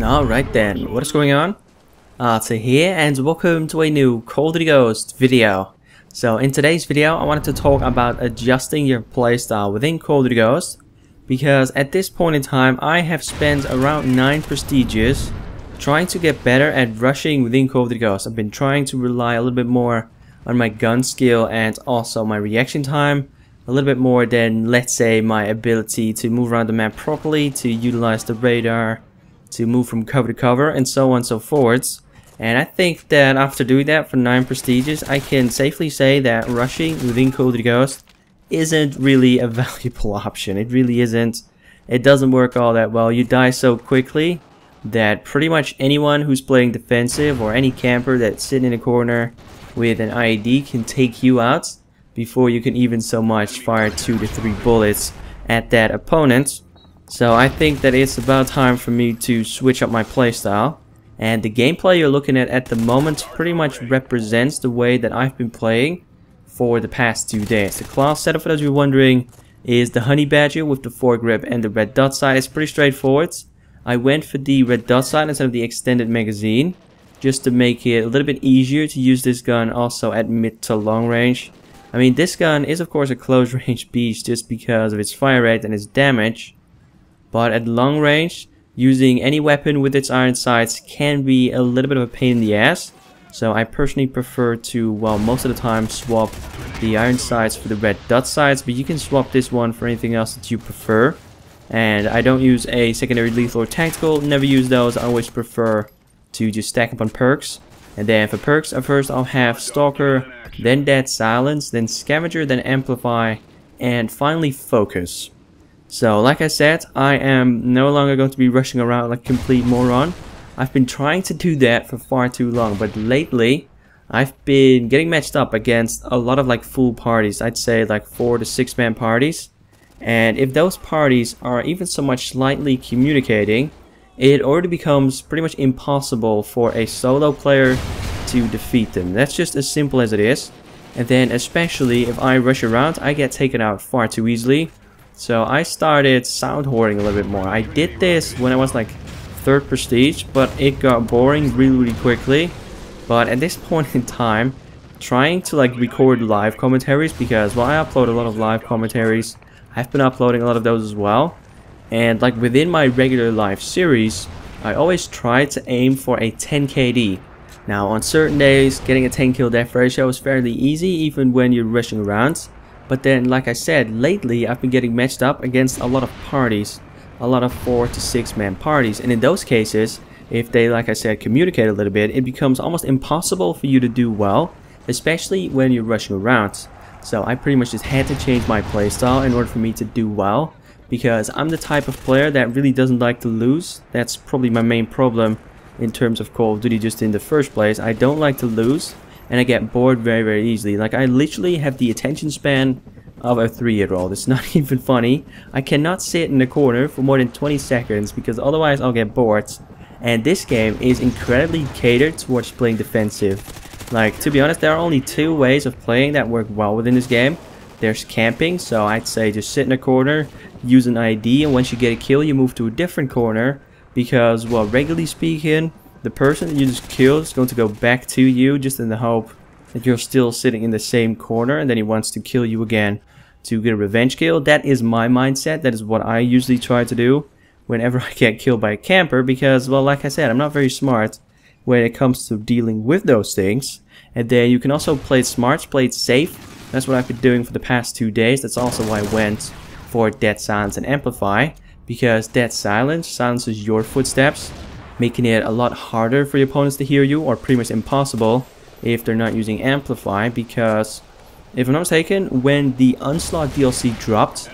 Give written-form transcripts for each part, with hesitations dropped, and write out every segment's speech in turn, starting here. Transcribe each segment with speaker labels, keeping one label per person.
Speaker 1: Alright then, what is going on? Arthur here, and welcome to a new CoD Ghost video. So in today's video, I wanted to talk about adjusting your playstyle within CoD Ghost, because at this point in time, I have spent around 9 prestiges trying to get better at rushing within CoD Ghost. I've been trying to rely a little bit more on my gun skill and also my reaction time, a little bit more than, let's say, my ability to move around the map properly, to utilize the radar, to move from cover to cover, and so on and so forth. And I think that after doing that for 9 prestiges, I can safely say that rushing within CoD Ghost isn't really a valuable option. It really isn't. It doesn't work all that well. You die so quickly that pretty much anyone who's playing defensive or any camper that's sitting in a corner with an IED can take you out before you can even so much fire 2 to 3 bullets at that opponent. So I think that it's about time for me to switch up my playstyle, and the gameplay you're looking at the moment pretty much represents the way that I've been playing for the past 2 days. The class setup, for those of you wondering, is the Honey Badger with the foregrip and the red dot sight. It's pretty straightforward. I went for the red dot sight instead of the extended magazine, just to make it a little bit easier to use this gun also at mid to long range. I mean, this gun is of course a close range beast just because of its fire rate and its damage. But at long range, using any weapon with its iron sights can be a little bit of a pain in the ass. So I personally prefer to, well, most of the time swap the iron sights for the red dot sights, but you can swap this one for anything else that you prefer. And I don't use a secondary lethal or tactical, never use those. I always prefer to just stack up on perks. And then for perks, at first I'll have Stalker, then Dead Silence, then Scavenger, then Amplify, and finally Focus. So like I said, I am no longer going to be rushing around like a complete moron. I've been trying to do that for far too long, but lately I've been getting matched up against a lot of like full parties. I'd say like 4 to 6 man parties. And if those parties are even so much slightly communicating, it already becomes pretty much impossible for a solo player to defeat them. That's just as simple as it is. And then especially if I rush around, I get taken out far too easily. So I started sound hoarding a little bit more. I did this when I was like 3rd prestige, but it got boring really quickly. But at this point in time, trying to like record live commentaries, because well, I upload a lot of live commentaries. I've been uploading a lot of those as well. And like within my regular live series, I always try to aim for a 10 KD. Now on certain days, getting a 10 kill death ratio is fairly easy even when you're rushing around. But then, like I said, lately I've been getting matched up against a lot of parties, a lot of 4 to 6 man parties, and in those cases, if they, like I said, communicate a little bit, it becomes almost impossible for you to do well, especially when you're rushing around. So I pretty much just had to change my playstyle in order for me to do well, because I'm the type of player that really doesn't like to lose. That's probably my main problem in terms of Call of Duty just in the first place. I don't like to lose. And I get bored very easily. Like, I literally have the attention span of a 3-year-old. It's not even funny. I cannot sit in the corner for more than 20 seconds because otherwise I'll get bored. And this game is incredibly catered towards playing defensive. Like, to be honest, there are only 2 ways of playing that work well within this game. There's camping, so I'd say just sit in a corner, use an ID, and once you get a kill, you move to a different corner. Because, well, regularly speaking, the person that you just killed is going to go back to you just in the hope that you're still sitting in the same corner, and then he wants to kill you again to get a revenge kill. That is my mindset. That is what I usually try to do whenever I get killed by a camper, because, well, like I said, I'm not very smart when it comes to dealing with those things. And then you can also play it smart, play it safe. That's what I've been doing for the past 2 days. That's also why I went for Dead Silence and Amplify, because Dead Silence silences your footsteps, making it a lot harder for your opponents to hear you, or pretty much impossible if they're not using Amplify. Because if I'm not mistaken, when the Onslaught DLC dropped,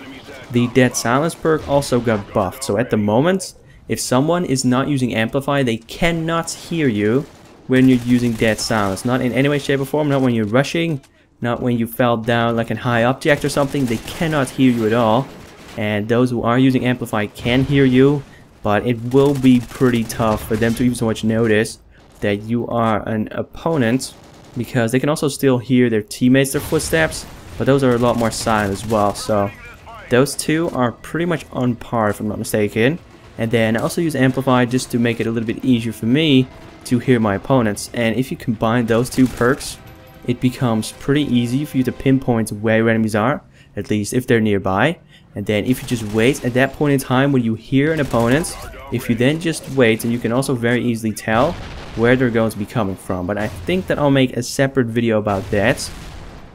Speaker 1: the Dead Silence perk also got buffed. So at the moment, if someone is not using Amplify, they cannot hear you when you're using Dead Silence. Not in any way, shape or form, not when you're rushing, not when you fell down like a high object or something. They cannot hear you at all. And those who are using Amplify can hear you. But it will be pretty tough for them to even so much notice that you are an opponent, because they can also still hear their teammates, their footsteps, but those are a lot more silent as well. So those 2 are pretty much on par if I'm not mistaken. And then I also use Amplify just to make it a little bit easier for me to hear my opponents. And if you combine those two perks, it becomes pretty easy for you to pinpoint where your enemies are, at least if they're nearby. And then if you just wait at that point in time when you hear an opponent, if you then just wait, and you can also very easily tell where they're going to be coming from. But I think that I'll make a separate video about that,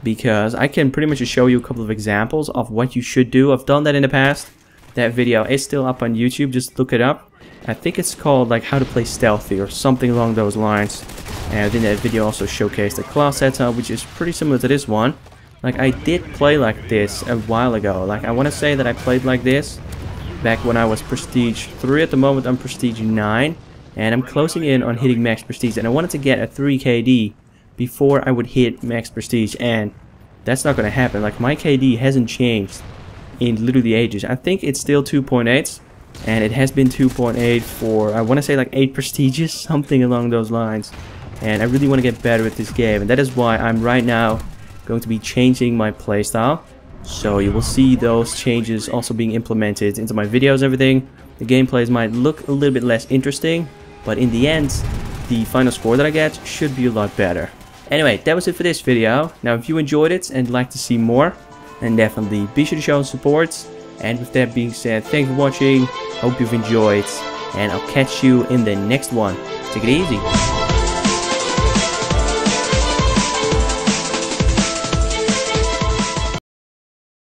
Speaker 1: because I can pretty much just show you a couple of examples of what you should do. I've done that in the past. That video is still up on YouTube, just look it up. I think it's called like how to play stealthy or something along those lines. And I think that video also showcased a class setup, which is pretty similar to this one. Like, I did play like this a while ago. Like, I want to say that I played like this back when I was Prestige 3. At the moment I'm Prestige 9, and I'm closing in on hitting max Prestige, and I wanted to get a 3 KD before I would hit max Prestige, and that's not going to happen. Like, my KD hasn't changed in literally ages. I think it's still 2.8, and it has been 2.8 for, I want to say, like 8 Prestiges, something along those lines. And I really want to get better at this game, and that is why I'm right now going to be changing my playstyle. So you will see those changes also being implemented into my videos and everything. The gameplays might look a little bit less interesting, but in the end, the final score that I get should be a lot better. Anyway, that was it for this video. Now, if you enjoyed it and like to see more, then definitely be sure to show support. And with that being said, thanks for watching. Hope you've enjoyed, and I'll catch you in the next one. Take it easy.